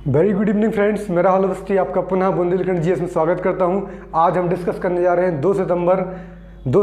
Very good evening friends, मैं राहुल अवस्थी आपका पुनः बुंदेलखंड जीएस में स्वागत करता हूं। आज हम डिस्कस करने जा रहे हैं 2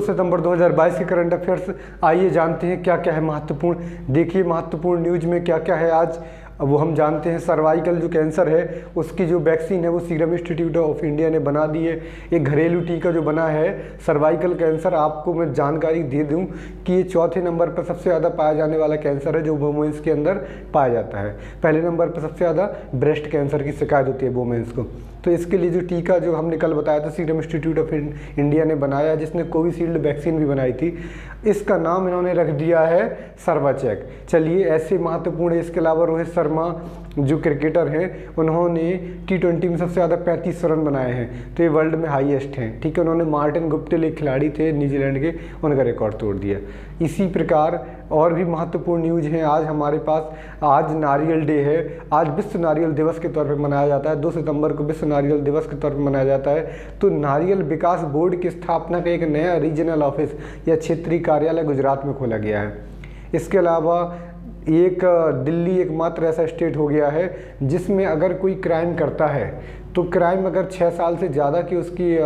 सितंबर 2022 के करंट अफेयर्स। आइए जानते हैं क्या क्या है महत्वपूर्ण। देखिए महत्वपूर्ण न्यूज में क्या क्या है आज वो हम जानते हैं। सर्वाइकल जो कैंसर है उसकी जो वैक्सीन है वो सीरम इंस्टीट्यूट ऑफ इंडिया ने बना दी है। एक घरेलू टीका जो बना है सर्वाइकल कैंसर, आपको मैं जानकारी दे दूं कि ये चौथे नंबर पर सबसे ज़्यादा पाया जाने वाला कैंसर है जो वुमेन्स के अंदर पाया जाता है। पहले नंबर पर सबसे ज़्यादा ब्रेस्ट कैंसर की शिकायत होती है वुमेन्स को। तो इसके लिए जो टीका जो हमने कल बताया था सीरम इंस्टीट्यूट ऑफ इंडिया ने बनाया, जिसने कोविशील्ड वैक्सीन भी बनाई थी, इसका नाम इन्होंने रख दिया है सर्वाचेक। चलिए ऐसे महत्वपूर्ण है। इसके अलावा रोहित शर्मा जो क्रिकेटर हैं उन्होंने T20 में सबसे ज़्यादा 35 रन बनाए हैं, तो ये वर्ल्ड में हाईएस्ट हैं। ठीक है, उन्होंने मार्टिन गुप्टिल एक खिलाड़ी थे न्यूजीलैंड के, उनका रिकॉर्ड तोड़ दिया। इसी प्रकार और भी महत्वपूर्ण न्यूज हैं आज हमारे पास। आज नारियल डे है, आज विश्व नारियल दिवस के तौर पर मनाया जाता है। 2 सितंबर को विश्व नारियल दिवस के तौर पर मनाया जाता है। तो नारियल विकास बोर्ड की स्थापना का एक नया रीजनल ऑफिस या क्षेत्रीय कार्यालय गुजरात में खोला गया है। इसके अलावा एक दिल्ली एकमात्र ऐसा स्टेट हो गया है जिसमें अगर कोई क्राइम करता है तो क्राइम अगर 6 साल से ज़्यादा की उसकी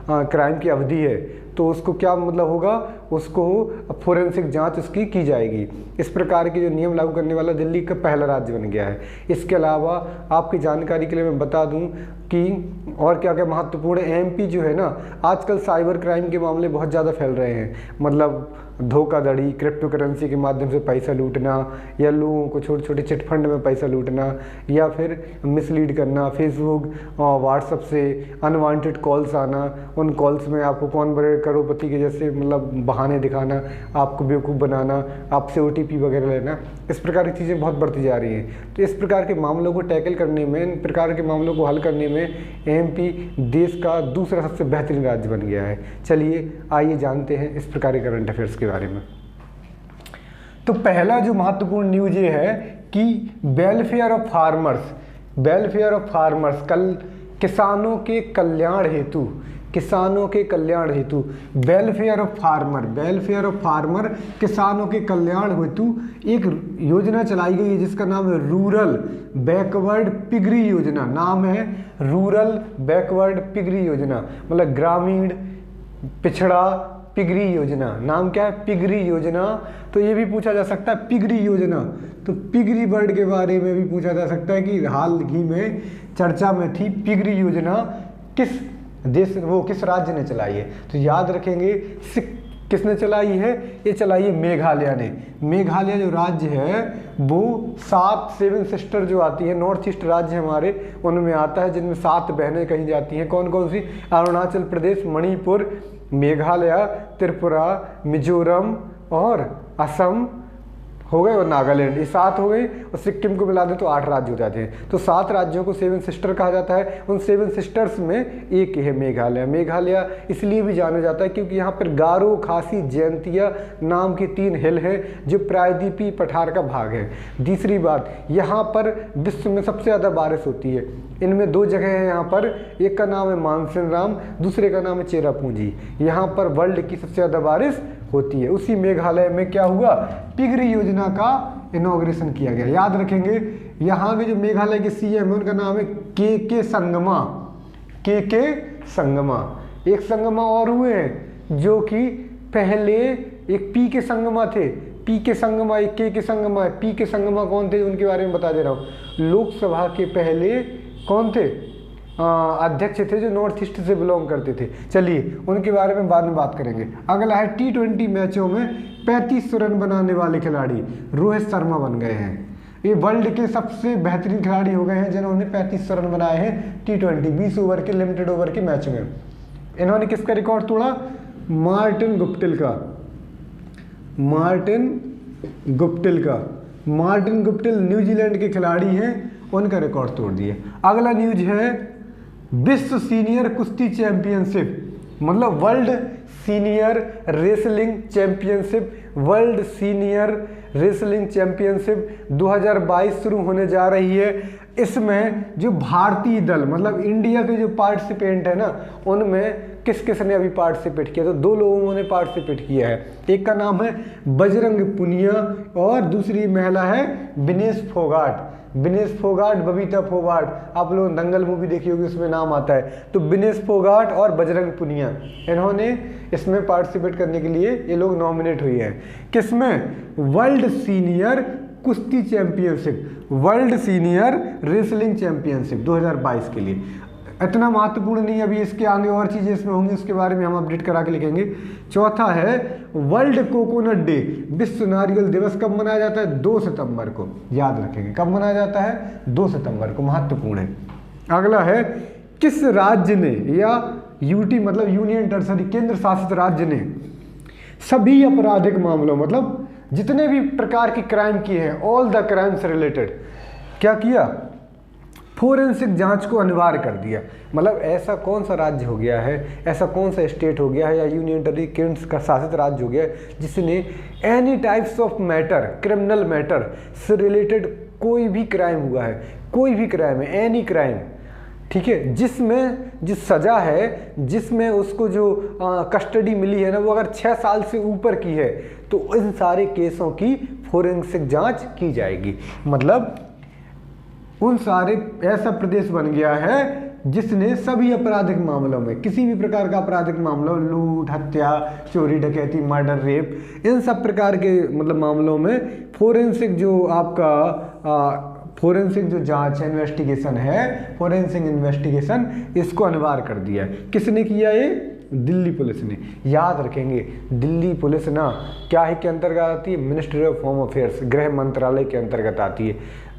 क्राइम की अवधि है तो उसको क्या मतलब होगा, उसको फोरेंसिक जांच उसकी की जाएगी। इस प्रकार के जो नियम लागू करने वाला दिल्ली का पहला राज्य बन गया है। इसके अलावा आपकी जानकारी के लिए मैं बता दूं कि और क्या क्या महत्वपूर्ण है। एमपी जो है ना, आजकल साइबर क्राइम के मामले बहुत ज़्यादा फैल रहे हैं। मतलब धोखाधड़ी, क्रिप्टो करेंसी के माध्यम से पैसा लूटना, या लोगों को छोटे छोटे चिटफंड में पैसा लूटना, या फिर मिसलीड करना, फेसबुक व्हाट्सएप से अनवांटेड कॉल्स आना, उन कॉल्स में आपको कौन बड़े करोड़पति के जैसे मतलब बहाने दिखाना, आपको बेवकूफ़ बनाना, आपसे OTP वगैरह लेना, इस प्रकार की चीज़ें बहुत बढ़ती जा रही हैं। तो इस प्रकार के मामलों को टैकल करने में, इन प्रकार के मामलों को हल करने में MP देश का दूसरा सबसे बेहतरीन राज्य बन गया है। चलिए आइए जानते हैं इस प्रकार के करंट अफेयर्स के बारे में। तो पहला जो महत्वपूर्ण न्यूज ये है कि वेलफेयर ऑफ फार्मर्स कल किसानों के कल्याण हेतु वेलफेयर ऑफ फार्मर किसानों के कल्याण हेतु एक योजना चलाई गई है जिसका नाम है रूरल बैकवर्ड पिगरी योजना। नाम है रूरल बैकवर्ड पिगरी योजना, मतलब ग्रामीण पिछड़ा पिगरी योजना। नाम क्या है? पिगरी योजना। तो ये भी पूछा जा सकता है पिगरी योजना, तो पिगरी बर्ड के बारे में भी पूछा जा सकता है कि हाल ही में चर्चा में थी पिगरी योजना किस देश, वो किस राज्य ने चलाई है। तो याद रखेंगे किसने चलाई है? ये चलाई है मेघालय ने। मेघालय जो राज्य है वो 7 सिस्टर जो आती है, नॉर्थ ईस्ट राज्य हमारे उनमें आता है, जिनमें 7 बहनें कही जाती हैं। कौन कौन सी? अरुणाचल प्रदेश, मणिपुर, मेघालय, त्रिपुरा, मिजोरम और असम हो गए, और नागालैंड, ये 7 हो गए, और सिक्किम को मिला दे तो 8 राज्य हो जाते हैं। तो 7 राज्यों को 7 सिस्टर कहा जाता है। उन 7 सिस्टर्स में एक है मेघालय। मेघालय इसलिए भी जाना जाता है क्योंकि यहाँ पर गारो, खासी, जयंतिया नाम की 3 हिल है जो प्रायद्वीपीय पठार का भाग है। दूसरी बात, यहाँ पर विश्व में सबसे ज़्यादा बारिश होती है। इनमें 2 जगह है यहाँ पर, एक का नाम है मानसिन राम, दूसरे का नाम है चेरापूंजी। यहाँ पर वर्ल्ड की सबसे ज़्यादा बारिश होती है। उसी मेघालय में क्या हुआ? पिगरी योजना का इनॉग्रेशन किया गया। याद रखेंगे यहाँ के जो मेघालय के CM है उनका नाम है के संगमा। एक संगमा और हुए हैं जो कि पहले एक पी के संगमा थे। पी के संगमा, एक के संगमा है। पी के संगमा कौन थे उनके बारे में बता दे रहा हूँ। लोकसभा के पहले कौन थे? अध्यक्ष थे जो नॉर्थ ईस्ट से बिलोंग करते थे। चलिए उनके बारे में बाद में बात करेंगे। अगला है T20 मैचों में 35 रन बनाने वाले खिलाड़ी रोहित शर्मा बन गए हैं। ये वर्ल्ड के सबसे बेहतरीन खिलाड़ी हो गए हैं जिन्होंने 35 रन बनाए हैं T20 20 ओवर के लिमिटेड ओवर के मैच में। इन्होंने किसका रिकॉर्ड तोड़ा? मार्टिन गुप्टिल न्यूजीलैंड के खिलाड़ी हैं, उनका रिकॉर्ड तोड़ दिए। अगला न्यूज है विश्व सीनियर कुश्ती चैंपियनशिप, मतलब वर्ल्ड सीनियर रेसलिंग चैंपियनशिप 2022 शुरू होने जा रही है। इसमें जो भारतीय दल मतलब इंडिया के जो पार्टिसिपेंट है ना, उनमें किस किस ने अभी पार्टिसिपेट किया, तो 2 लोगों ने पार्टिसिपेट किया है। एक का नाम है बजरंग पुनिया और दूसरी महिला है विनेश फोगाट। विनेश फोगाट, बबीता फोगाट, आप लोग दंगल मूवी देखी होगी, उसमें नाम आता है। तो विनेश फोगाट और बजरंग पुनिया, इन्होंने इसमें पार्टिसिपेट करने के लिए ये लोग नॉमिनेट हुए हैं। किसमें? वर्ल्ड सीनियर कुश्ती championship, world senior wrestling championship 2022 के लिए। इतना महत्वपूर्ण नहीं, अभी इसके आगे और चीज़ें इसमें होंगी, उसके बारे में हम अपडेट करा के लिखेंगे। चौथा है वर्ल्ड कोकोनट डे, विश्व नारियल दिवस कब मनाया जाता है? 2 सितंबर को, याद रखेंगे कब मनाया जाता है? 2 सितंबर को, महत्वपूर्ण है। अगला है किस राज्य ने, या यूटी मतलब यूनियन टेरिटरी, केंद्र शासित राज्य ने सभी आपराधिक मामलों, मतलब जितने भी प्रकार के क्राइम किए हैं, ऑल द क्राइम्स रिलेटेड, क्या किया? फोरेंसिक जांच को अनिवार्य कर दिया। मतलब ऐसा कौन सा राज्य हो गया है, ऐसा कौन सा स्टेट हो गया है या यूनियन टेरिटरी केंद्र का शासित राज्य हो गया है जिसने any types of matter, criminal matter से रिलेटेड कोई भी क्राइम हुआ है, कोई भी क्राइम है, एनी क्राइम, ठीक है, जिसमें जो सज़ा है, जिसमें उसको जो कस्टडी मिली है ना, वो अगर 6 साल से ऊपर की है, तो इन सारे केसों की फोरेंसिक जांच की जाएगी। मतलब उन सारे, ऐसा प्रदेश बन गया है जिसने सभी आपराधिक मामलों में, किसी भी प्रकार का आपराधिक मामलों, लूट, हत्या, चोरी, डकैती, मर्डर, रेप, इन सब प्रकार के मतलब मामलों में फोरेंसिक जो आपका फोरेंसिक जो जांच है, इन्वेस्टिगेशन है, फोरेंसिक इन्वेस्टिगेशन, इसको अनिवार्य कर दिया है। किसने किया ये? दिल्ली पुलिस ने। याद रखेंगे दिल्ली पुलिस ना क्या है के अंतर्गत आती है? मिनिस्ट्री ऑफ होम अफेयर्स, गृह मंत्रालय के अंतर्गत आती है।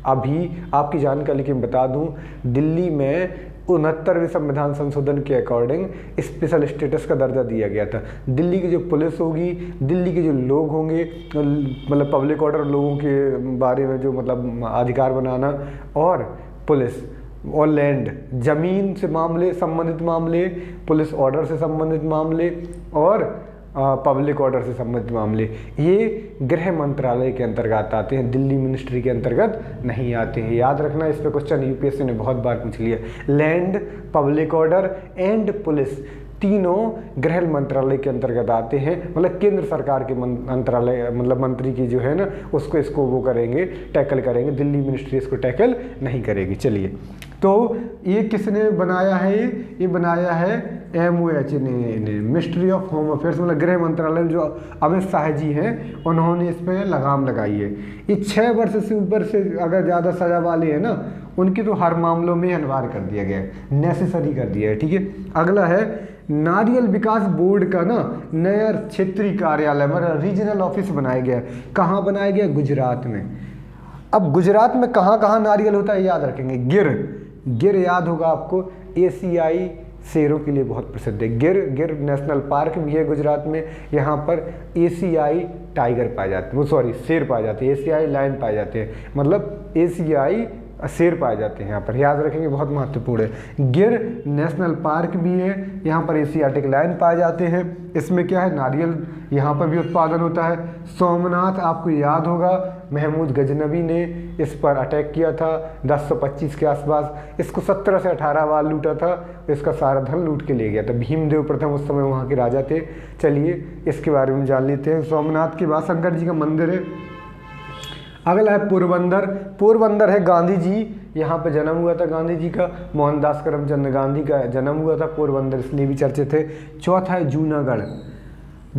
अभी आपकी जानकारी के बता दूं, दिल्ली में 69वें संविधान संशोधन के अकॉर्डिंग स्पेशल स्टेटस का दर्जा दिया गया था। दिल्ली की जो पुलिस होगी, दिल्ली के जो लोग होंगे, मतलब पब्लिक ऑर्डर लोगों के बारे में जो मतलब अधिकार बनाना, और पुलिस और लैंड, ज़मीन से मामले, संबंधित मामले, पुलिस ऑर्डर से संबंधित मामले और पब्लिक ऑर्डर से संबंधित मामले, ये गृह मंत्रालय के अंतर्गत आते हैं, दिल्ली मिनिस्ट्री के अंतर्गत नहीं आते हैं। याद रखना, इस पर क्वेश्चन यूपीएससी ने बहुत बार पूछ लिया। Land, public order and police तीनों गृह मंत्रालय के अंतर्गत आते हैं। मतलब केंद्र सरकार के मंत्रालय, मतलब मंत्री की जो है ना, इसको वो करेंगे, टैकल करेंगे। दिल्ली मिनिस्ट्री इसको टैकल नहीं करेगी। चलिए, तो ये किसने बनाया है? ये बनाया है MOH ने, मिनिस्ट्री ऑफ होम अफेयर्स, मतलब गृह मंत्रालय जो अमित शाह जी हैं, उन्होंने इस पर लगाम लगाई है। ये 6 वर्ष से ऊपर से अगर ज़्यादा सजा वाले हैं ना, उनकी तो हर मामलों में अनिवार्य कर दिया गया है, नेसेसरी कर दिया है। ठीक है, अगला है नारियल विकास बोर्ड का ना नया क्षेत्रीय कार्यालय, मतलब रीजनल ऑफिस बनाया गया। कहाँ बनाया गया? गुजरात में। अब गुजरात में कहाँ कहाँ नारियल होता है याद रखेंगे। गिर याद होगा आपको, एशियाई शेरों के लिए बहुत प्रसिद्ध है। गिर नेशनल पार्क भी है गुजरात में। यहाँ पर एशियाई टाइगर पाए जाते हैं, वो सॉरी शेर पाए जाते हैं, एशियाई लायन पाए जाते हैं, मतलब एशियाई शेर पाए जाते हैं यहाँ पर। याद रखेंगे, बहुत महत्वपूर्ण है। गिर नेशनल पार्क भी है, यहाँ पर एशियाटिक लायन पाए जाते हैं। इसमें क्या है? नारियल यहाँ पर भी उत्पादन होता है। सोमनाथ आपको याद होगा, महमूद गजनबी ने इस पर अटैक किया था 1025 के आसपास। इसको 17 से 18 बार लूटा था, इसका सारा धन लूट के ले गया था। भीमदेव प्रथम उस समय वहाँ के राजा थे। चलिए इसके बारे में जान लेते हैं। सोमनाथ के बाद शंकर जी का मंदिर है। अगला है पोरबंदर। पोरबंदर है गांधी जी, यहाँ पे जन्म हुआ था गांधी जी का, मोहनदास करमचंद गांधी का जन्म हुआ था। पोरबंदर इसलिए भी चर्चित है। चौथा है जूनागढ़।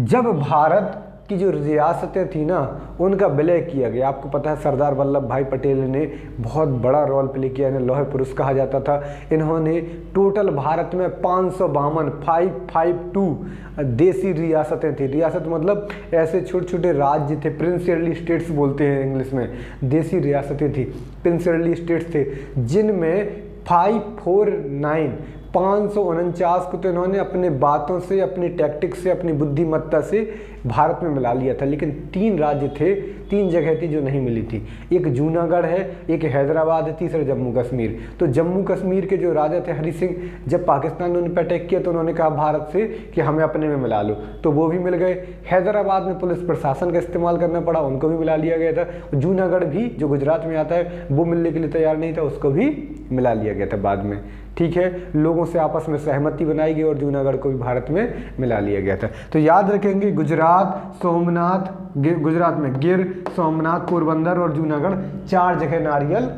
जब भारत की जो रियासतें थी ना, उनका विलय किया गया, आपको पता है सरदार वल्लभ भाई पटेल ने बहुत बड़ा रोल प्ले किया, इन्हें लौह पुरुष कहा जाता था। इन्होंने टोटल भारत में 552 देसी रियासतें थी। रियासत मतलब ऐसे छोटे छोटे राज्य थे, प्रिंसियरली स्टेट्स बोलते हैं इंग्लिश में। देसी रियासतें थी, प्रिंसियरली स्टेट्स थे, जिनमें 549 को तो इन्होंने अपने बातों से, अपनी टैक्टिक्स से, अपनी बुद्धिमत्ता से भारत में मिला लिया था। लेकिन 3 राज्य थे 3 जगह थी जो नहीं मिली थी, एक जूनागढ़ है, एक हैदराबाद है, तीसरा जम्मू कश्मीर। तो जम्मू कश्मीर के जो राजा थे हरि सिंह, जब पाकिस्तान ने उन पर अटैक किया तो उन्होंने कहा भारत से कि हमें अपने में मिला लो, तो वो भी मिल गए। हैदराबाद में पुलिस प्रशासन का इस्तेमाल करना पड़ा, उनको भी मिला लिया गया था। जूनागढ़ भी जो गुजरात में आता है वो मिलने के लिए तैयार नहीं था, उसको भी मिला लिया गया था बाद में। ठीक है, लोगों से आपस में सहमति बनाई गई और जूनागढ़ को भी भारत में मिला लिया गया था। तो याद रखेंगे गुजरात, सोमनाथ, गुजरात में गिर, सोमनाथ, पोरबंदर और जूनागढ़ 4 जगह नारियल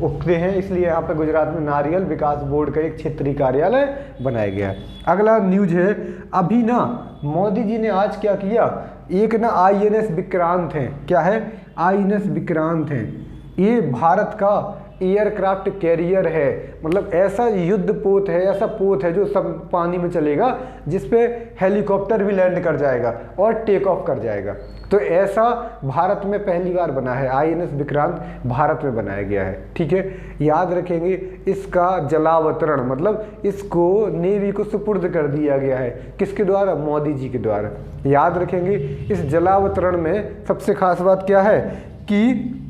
उगते हैं, इसलिए यहाँ पे गुजरात में नारियल विकास बोर्ड का एक क्षेत्रीय कार्यालय बनाया गया है। अगला न्यूज है, अभी ना मोदी जी ने आज क्या किया, एक ना INS विक्रांत है, क्या है, INS विक्रांत है, ये भारत का एयरक्राफ्ट कैरियर है, मतलब ऐसा युद्ध पोत है, ऐसा पोत है जो सब पानी में चलेगा, जिसपे हेलीकॉप्टर भी लैंड कर जाएगा और टेक ऑफ कर जाएगा। तो ऐसा भारत में पहली बार बना है, INS विक्रांत भारत में बनाया गया है। ठीक है, याद रखेंगे इसका जलावतरण, मतलब इसको नेवी को सुपुर्द कर दिया गया है, किसके द्वारा, मोदी जी के द्वारा। याद रखेंगे इस जलावतरण में सबसे खास बात क्या है कि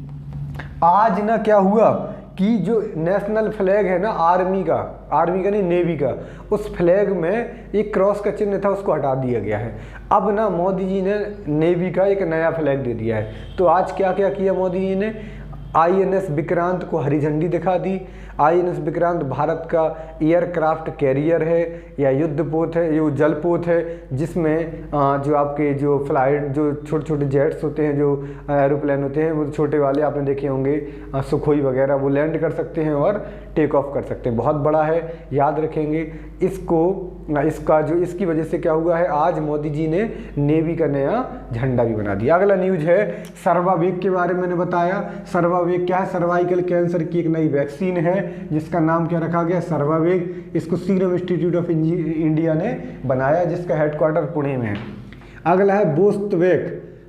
आज ना क्या हुआ कि जो नेशनल फ्लैग है ना आर्मी का नहीं नेवी का, उस फ्लैग में एक क्रॉस का चिन्ह था, उसको हटा दिया गया है। अब ना मोदी जी ने नेवी का एक नया फ्लैग दे दिया है। तो आज क्या क्या किया मोदी जी ने, INS विक्रांत को हरी झंडी दिखा दी। INS विक्रांत भारत का एयरक्राफ्ट कैरियर है या युद्धपोत है, ये जलपोत है, जिसमें जो आपके जो फ्लाइट जो छोटे छोटे जेट्स होते हैं, जो एरोप्लेन होते हैं, वो छोटे वाले आपने देखे होंगे, सुखोई वगैरह, वो लैंड कर सकते हैं और टेक ऑफ कर सकते हैं। बहुत बड़ा है, याद रखेंगे इसका जो इसकी वजह से क्या हुआ है, आज मोदी जी ने नेवी का नया झंडा भी बना दिया। अगला न्यूज है सर्वावेग के बारे में मैंने बताया। सर्वावेग क्या है, सर्वाइकल कैंसर की एक नई वैक्सीन है जिसका नाम क्या रखा गया, सर्वावेग। इसको सीरम इंस्टीट्यूट ऑफ इंडिया ने बनाया, जिसका हेडक्वार्टर पुणे में है। अगला है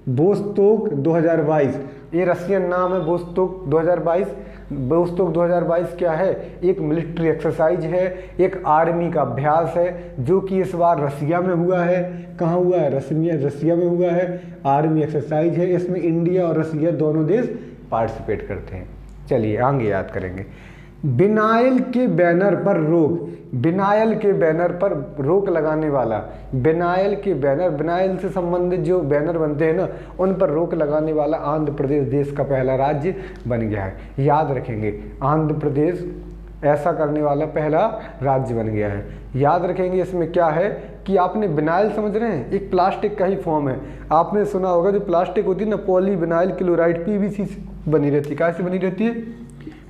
बोस्तोक 2022, ये रशियन नाम है बोस्तोक 2022। बोस्तोक 2022 क्या है, एक मिलिट्री एक्सरसाइज है, एक आर्मी का अभ्यास है, जो कि इस बार रसिया में हुआ है। कहाँ हुआ है, रसिया में हुआ है। आर्मी एक्सरसाइज है, इसमें इंडिया और रसिया दोनों देश पार्टिसिपेट करते हैं। चलिए आगे याद करेंगे। बिनायल के बैनर पर रोक, बिनायल के बैनर पर रोक लगाने वाला, बिनायल के बैनर, बिनायल से संबंधित जो बैनर बनते हैं ना, उन पर रोक लगाने वाला आंध्र प्रदेश देश का पहला राज्य बन गया है। याद रखेंगे आंध्र प्रदेश ऐसा करने वाला पहला राज्य बन गया है। याद रखेंगे इसमें क्या है कि आपने बिनाइल समझ रहे हैं, एक प्लास्टिक का ही फॉर्म है। आपने सुना होगा जो प्लास्टिक होती है ना, पॉलीविनाइल क्लोराइड, PVC से बनी रहती है। कैसे बनी रहती है,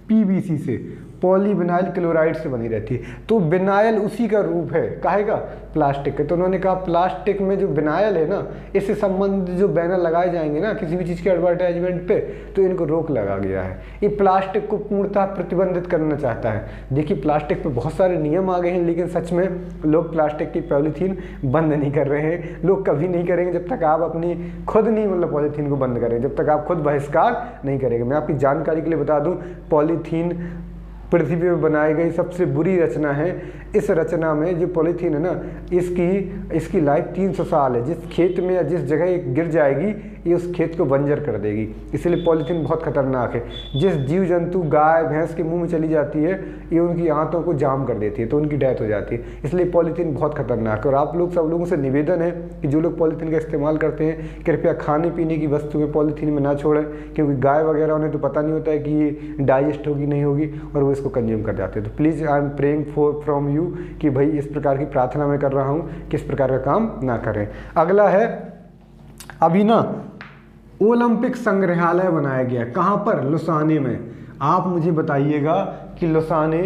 PVC से, पॉलीविनाइल क्लोराइड से बनी रहती है। तो बिनाइल उसी का रूप है, काहे का, प्लास्टिक का। तो उन्होंने कहा प्लास्टिक में जो बिनाइल है ना, इससे संबंधित जो बैनर लगाए जाएंगे ना किसी भी चीज़ के एडवर्टाइजमेंट पे, तो इनको रोक लगा गया है। ये प्लास्टिक को पूर्णतः प्रतिबंधित करना चाहता है। देखिए प्लास्टिक पे बहुत सारे नियम आ गए हैं, लेकिन सच में लोग प्लास्टिक की पॉलीथीन बंद नहीं कर रहे हैं। लोग कभी नहीं करेंगे जब तक आप अपनी खुद नहीं मतलब पॉलीथीन को बंद करें, जब तक आप खुद बहिष्कार नहीं करेंगे। मैं आपकी जानकारी के लिए बता दूं, पॉलीथीन पृथ्वी पर बनाई गई सबसे बुरी रचना है। इस रचना में जो पॉलीथीन है ना, इसकी लाइफ 300 साल है। जिस खेत में या जिस जगह ये गिर जाएगी, ये उस खेत को बंजर कर देगी। इसलिए पॉलीथीन बहुत खतरनाक है। जिस जीव जंतु गाय भैंस के मुंह में चली जाती है, ये उनकी आंतों को जाम कर देती है, तो उनकी डेथ हो जाती है। इसलिए पॉलीथीन बहुत खतरनाक है। और आप लोग सब लोगों से निवेदन है कि जो लोग पॉलीथीन का इस्तेमाल करते हैं, कृपया खाने पीने की वस्तु में पॉलीथीन में ना छोड़ें, क्योंकि गाय वगैरह उन्हें तो पता नहीं होता है कि ये डाइजेस्ट होगी नहीं होगी, और वो इसको कंज्यूम कर जाते हैं। तो please I am praying from you कि भाई इस प्रकार की प्रार्थना मैं कर रहा हूँ कि इस प्रकार का काम ना करें। अगला है, अभी ना ओलंपिक संग्रहालय बनाया गया। कहाँ पर, लुसाने में। आप मुझे बताइएगा कि लुसाने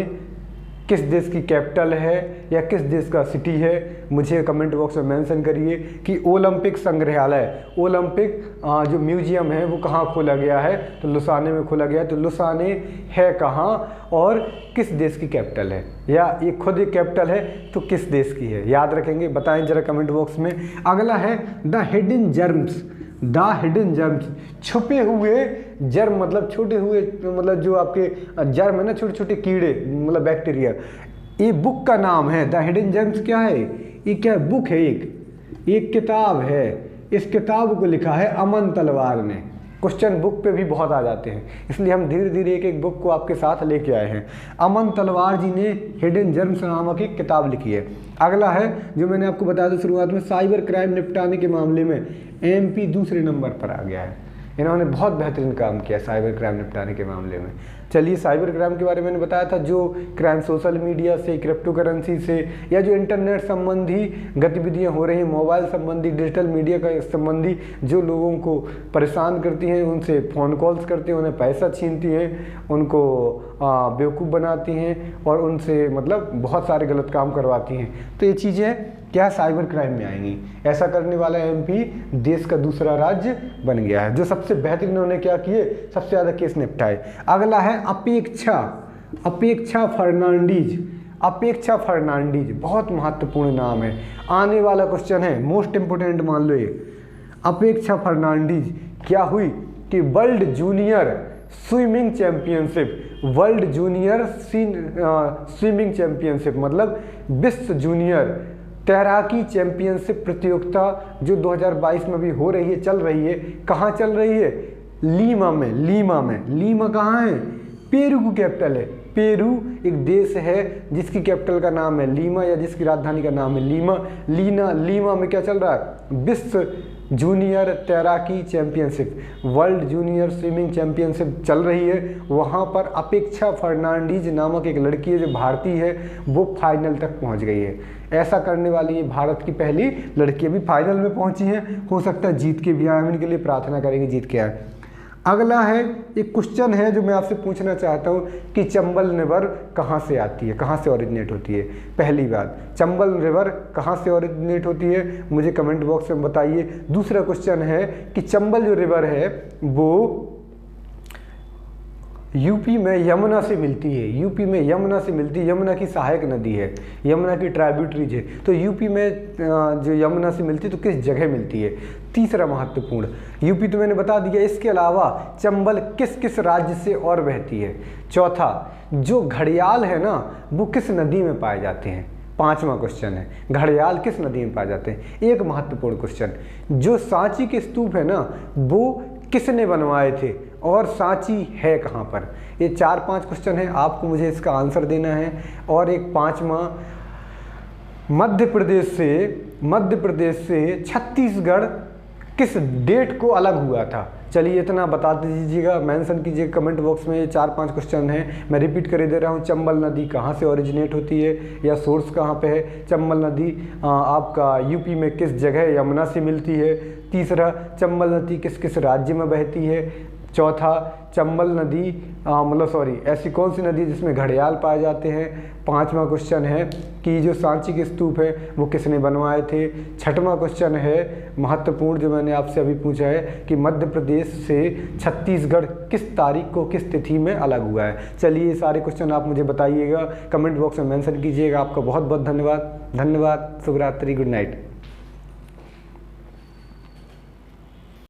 किस देश की कैपिटल है या किस देश का सिटी है, मुझे कमेंट बॉक्स में मेंशन करिए कि ओलंपिक संग्रहालय, ओलंपिक जो म्यूजियम है वो कहाँ खोला गया है। तो लुसाने में खोला गया है। तो लुसाने है कहाँ और किस देश की कैपिटल है, या ये खुद एक कैपिटल है तो किस देश की है, याद रखेंगे, बताएं जरा कमेंट बॉक्स में। अगला है the hidden germs, the hidden germs, छुपे हुए जर्म, मतलब छोटे हुए, मतलब जो आपके जर्म है ना, छोटे छोटे कीड़े, मतलब बैक्टीरिया। ये बुक का नाम है। द हिडन जर्म्स क्या है, ये क्या है, बुक है, एक किताब है। इस किताब को लिखा है अमन तलवार ने। क्वेश्चन बुक पे भी बहुत आ जाते हैं, इसलिए हम धीरे धीरे एक एक बुक को आपके साथ लेके आए हैं। अमन तलवार जी ने हिडन जर्म्स नामक एक किताब लिखी है। अगला है जो मैंने आपको बताया था शुरुआत में, साइबर क्राइम निपटाने के मामले में एमपी दूसरे नंबर पर आ गया है। इन्होंने बहुत बेहतरीन काम किया साइबर क्राइम निपटाने के मामले में। चलिए साइबर क्राइम के बारे में मैंने बताया था, जो क्राइम सोशल मीडिया से, क्रिप्टो करेंसी से, या जो इंटरनेट संबंधी गतिविधियां हो रही हैं, मोबाइल संबंधी, डिजिटल मीडिया का संबंधी जो लोगों को परेशान करती हैं, उनसे फ़ोन कॉल्स करती हैं, उन्हें पैसा छीनती हैं, उनको बेवकूफ़ बनाती हैं और उनसे मतलब बहुत सारे गलत काम करवाती हैं। तो ये चीज़ें क्या साइबर क्राइम में आएंगी। ऐसा करने वाला एमपी देश का दूसरा राज्य बन गया है, जो सबसे बेहतरीन उन्होंने क्या किए, सबसे ज़्यादा केस निपटाए। अगला है अपेक्षा फर्नांडीज। अपेक्षा फर्नांडीज बहुत महत्वपूर्ण नाम है, आने वाला क्वेश्चन है, मोस्ट इंपोर्टेंट मान लो ये। अपेक्षा फर्नांडीज क्या हुई कि world junior swimming championship, world junior swimming championship मतलब विश्व जूनियर तैराकी चैंपियनशिप प्रतियोगिता जो 2022 में भी हो रही है, चल रही है। कहाँ चल रही है? लीमा में। लीमा कहाँ है? पेरू की कैपिटल है। पेरू एक देश है जिसकी कैपिटल का नाम है लीमा, या जिसकी राजधानी का नाम है लीमा। लीमा में क्या चल रहा है? विश्व जूनियर तैराकी championship, world junior swimming championship चल रही है। वहाँ पर अपेक्षा फर्नांडीज नामक एक लड़की है जो भारतीय है, वो फाइनल तक पहुँच गई है। ऐसा करने वाली ये भारत की पहली लड़की अभी फाइनल में पहुँची है, हो सकता है जीत के भी आए, हम इनके लिए प्रार्थना करेंगे जीत के आए। अगला है एक क्वेश्चन है जो मैं आपसे पूछना चाहता हूँ कि चंबल रिवर कहाँ से आती है, कहाँ से ओरिजिनेट होती है। पहली बात, चंबल रिवर कहाँ से ओरिजिनेट होती है, मुझे कमेंट बॉक्स में बताइए। दूसरा क्वेश्चन है कि चंबल जो रिवर है वो यूपी में यमुना से मिलती है। यूपी में यमुना से मिलती है, यमुना की सहायक नदी है, यमुना की ट्राइब्यूटरीज है। तो यूपी में जो यमुना से मिलती है तो किस जगह मिलती है। तीसरा महत्वपूर्ण, यूपी तो मैंने बता दिया, इसके अलावा चंबल किस किस राज्य से और बहती है। चौथा, जो घड़ियाल है ना वो किस नदी में पाए जाते हैं। पांचवा क्वेश्चन है, घड़ियाल किस नदी में पाए जाते हैं। एक महत्वपूर्ण क्वेश्चन, जो सांची के स्तूप है ना वो किसने बनवाए थे और सांची है कहाँ पर। ये 4-5 क्वेश्चन है, आपको मुझे इसका आंसर देना है। और एक पांचवा, मध्य प्रदेश से छत्तीसगढ़ किस डेट को अलग हुआ था। चलिए इतना बता दीजिएगा, मेंशन कीजिएगा कमेंट बॉक्स में। ये 4-5 क्वेश्चन हैं, मैं रिपीट कर दे रहा हूँ। चंबल नदी कहाँ से ओरिजिनेट होती है या सोर्स कहाँ पे है। चंबल नदी आपका यूपी में किस जगह यमुना से मिलती है। तीसरा, चंबल नदी किस किस राज्य में बहती है। चौथा, चंबल नदी ऐसी कौन सी नदी जिसमें घड़ियाल पाए जाते हैं। पांचवा क्वेश्चन है कि जो सांची के स्तूप है वो किसने बनवाए थे। छठवां क्वेश्चन है महत्वपूर्ण जो मैंने आपसे अभी पूछा है कि मध्य प्रदेश से छत्तीसगढ़ किस तारीख को किस तिथि में अलग हुआ है। चलिए ये सारे क्वेश्चन आप मुझे बताइएगा, कमेंट बॉक्स में मेंशन कीजिएगा। आपका बहुत बहुत धन्यवाद। शुभ रात्रि, गुड नाइट।